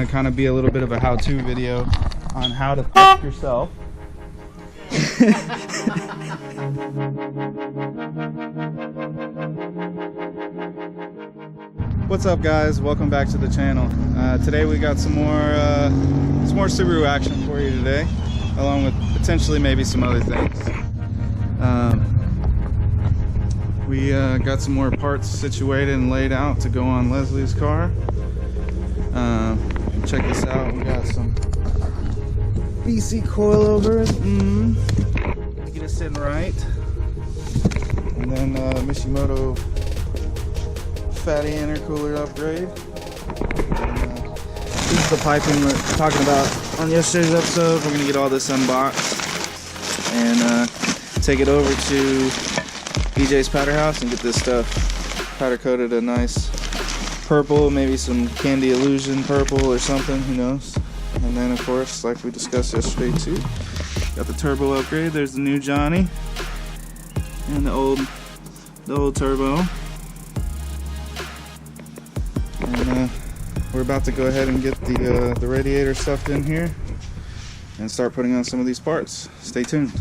to kind of be a little bit of a how-to video on how to fix yourself. What's up, guys? Welcome back to the channel. Today we got some more Subaru action for you today, along with potentially maybe some other things. We got some more parts situated and laid out to go on Leslie's car. Check this out. We got some BC coilovers. Get it sitting right. And then Mishimoto fatty intercooler upgrade. And, this is the piping we're talking about on yesterday's episode. We're gonna get all this unboxed and take it over to BJ's powder house and get this stuff powder coated a nice purple, maybe some Candy Illusion purple or something, who knows. And then of course, like we discussed yesterday too, got the turbo upgrade. There's the new Johnny and the old turbo. And we're about to go ahead and get the radiator stuffed in here and start putting on some of these parts. Stay tuned.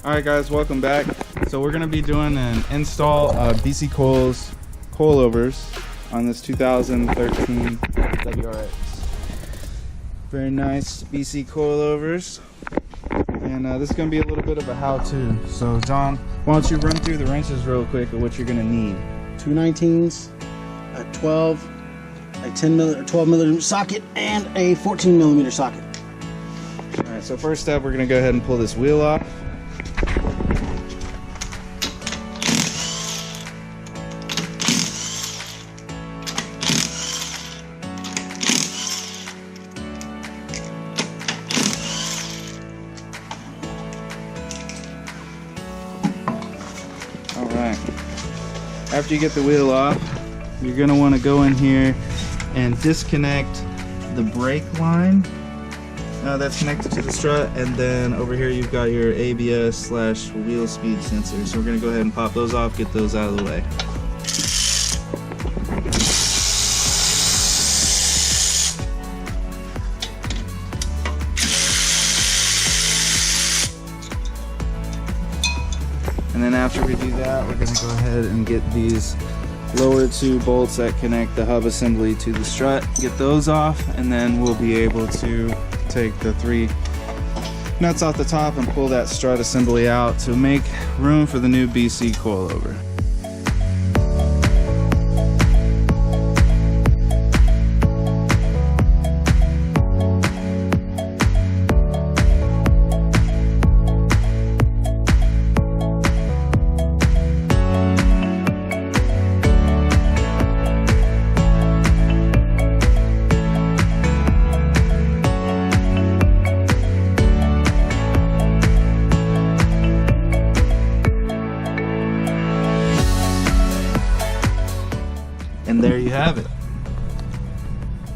Alright guys, welcome back. So we're going to be doing an install of BC Coils coilovers on this 2013 WRX. Very nice BC coilovers. And this is going to be a little bit of a how-to. So John, why don't you run through the wrenches real quick of what you're going to need. Two 19s, a 12, a 12 millimeter socket, and a 14 millimeter socket. Alright, so first up we're going to go ahead and pull this wheel off. Alright, after you get the wheel off, you're going to want to go in here and disconnect the brake line that's connected to the strut, and then over here you've got your ABS/wheel speed sensor. So we're going to go ahead and pop those off, get those out of the way. And then after we do that, we're going to go ahead and get these lower two bolts that connect the hub assembly to the strut, get those off, and then we'll be able to take the 3 nuts off the top and pull that strut assembly out to make room for the new BC coilover.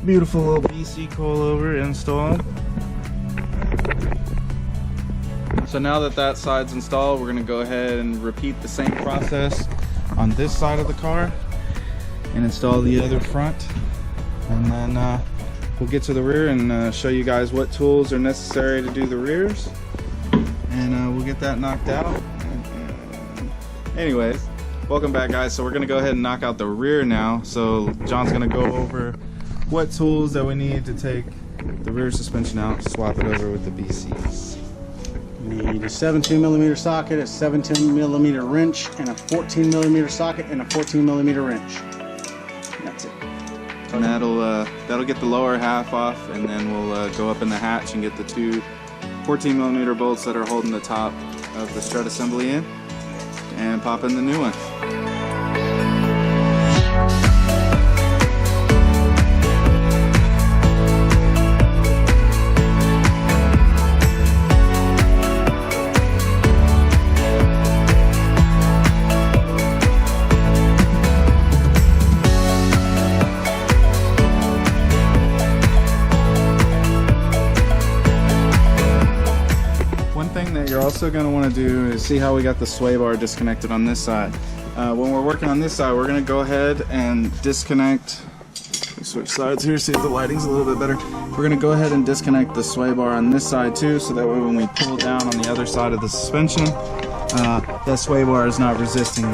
beautiful little BC coilover installed. So now that that side's installed, we're gonna go ahead and repeat the same process on this side of the car and install the other front. And then we'll get to the rear and show you guys what tools are necessary to do the rears. And we'll get that knocked out. Anyways, welcome back guys. So we're gonna go ahead and knock out the rear now. So John's gonna go over what tools that we need to take the rear suspension out, swap it over with the BCs. You need a 17mm socket, a 17mm wrench, and a 14mm socket and a 14mm wrench. That's it. And that'll get the lower half off, and then we'll go up in the hatch and get the two 14mm bolts that are holding the top of the strut assembly in, and pop in the new one. You're also going to want to do is see how we got the sway bar disconnected on this side. When we're working on this side, we're going to go ahead and disconnect. Switch sides here, see if the lighting's a little bit better. We're going to go ahead and disconnect the sway bar on this side too, so that way when we pull down on the other side of the suspension, that sway bar is not resisting.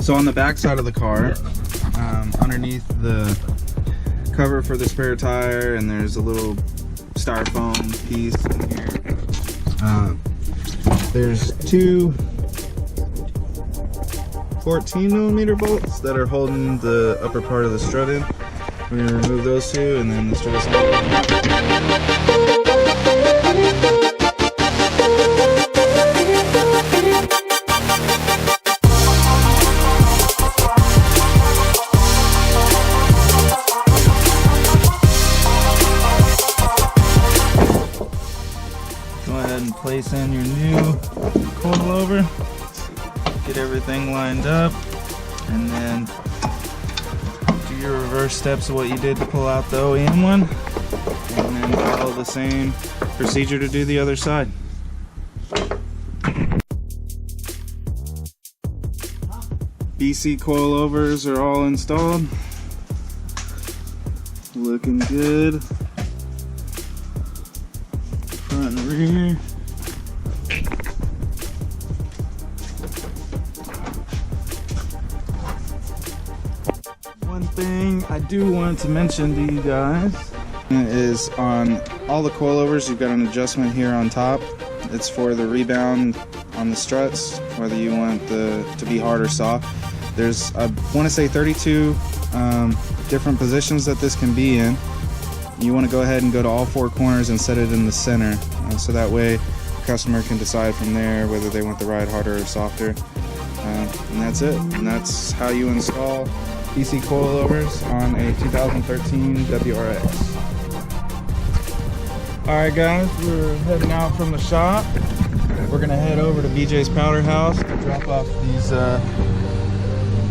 So on the back side of the car, underneath the cover for the spare tire, and there's a little styrofoam piece in here. There's two 14mm bolts that are holding the upper part of the strut in. We're going to remove those two, and then the strut assembly. Place in your new coilover, get everything lined up, and then do your reverse steps of what you did to pull out the OEM one, and then follow the same procedure to do the other side. BC coilovers are all installed, looking good, front and rear. One thing I do want to mention to you guys is on all the coilovers, you've got an adjustment here on top. It's for the rebound on the struts, whether you want to be hard or soft. There's, I want to say 32 different positions that this can be in. You want to go ahead and go to all four corners and set it in the center, so that way the customer can decide from there whether they want the ride harder or softer. And that's it. And that's how you install BC coilovers on a 2013 WRX. Alright guys, we're heading out from the shop. We're going to head over to BJ's Powder House to drop off these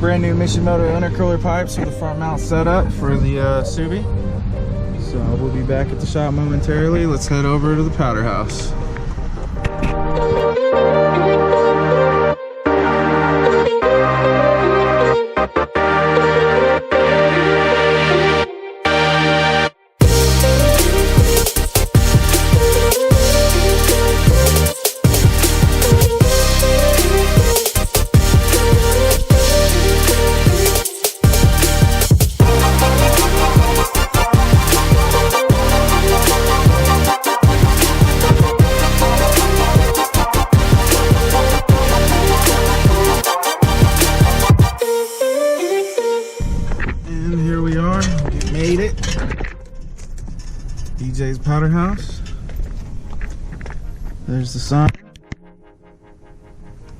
brand new Mishimoto intercooler pipes with the front mount setup for the Subi. So we'll be back at the shop momentarily. Let's head over to the Powder House. BJ's Powder House. There's the sign.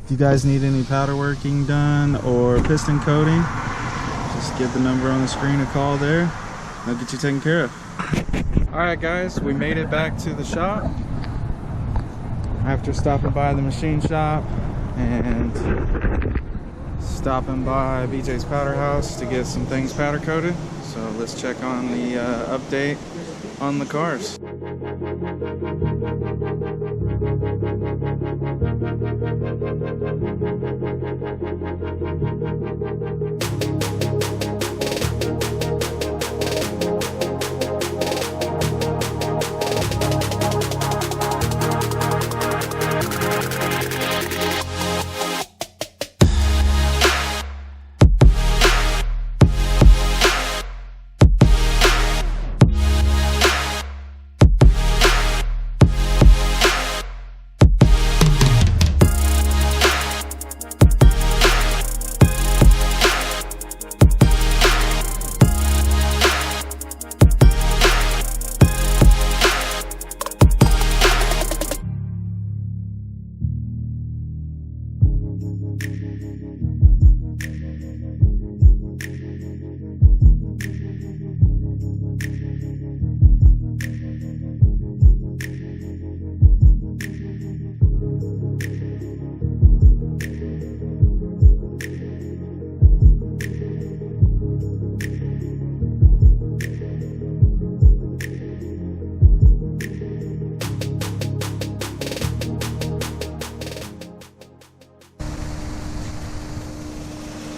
If you guys need any powder working done or piston coating, just give the number on the screen a call there. They'll get you taken care of. Alright guys, we made it back to the shop. after stopping by the machine shop and stopping by BJ's Powder House to get some things powder coated. So let's check on the update on the cars.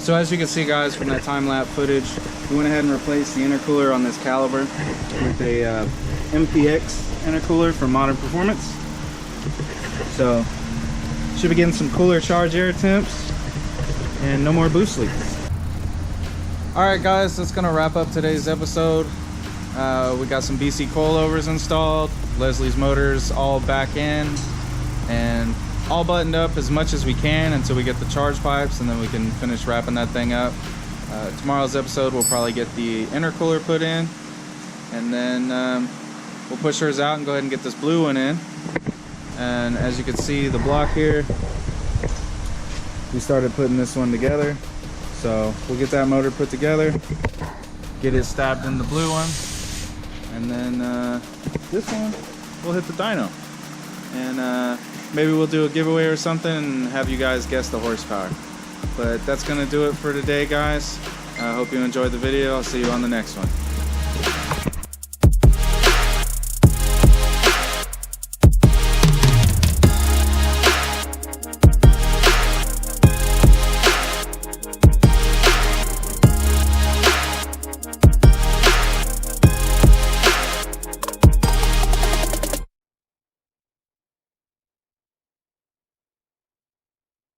So as you can see, guys, from that time-lapse footage, we went ahead and replaced the intercooler on this caliber with a MPX intercooler from Modern Performance. So should be getting some cooler charge air temps and no more boost leaks. Alright guys, that's gonna wrap up today's episode. We got some BC coilovers installed, Leslie's motors all back in, and all buttoned up as much as we can until we get the charge pipes, and then we can finish wrapping that thing up. Tomorrow's episode we'll probably get the intercooler put in, and then we'll push hers out and go ahead and get this blue one in. And as you can see, the block here, we started putting this one together, so we'll get that motor put together, get it stabbed in the blue one, and then this one we'll hit the dyno, and maybe we'll do a giveaway or something and have you guys guess the horsepower. But that's gonna do it for today, guys. I hope you enjoyed the video. I'll see you on the next one.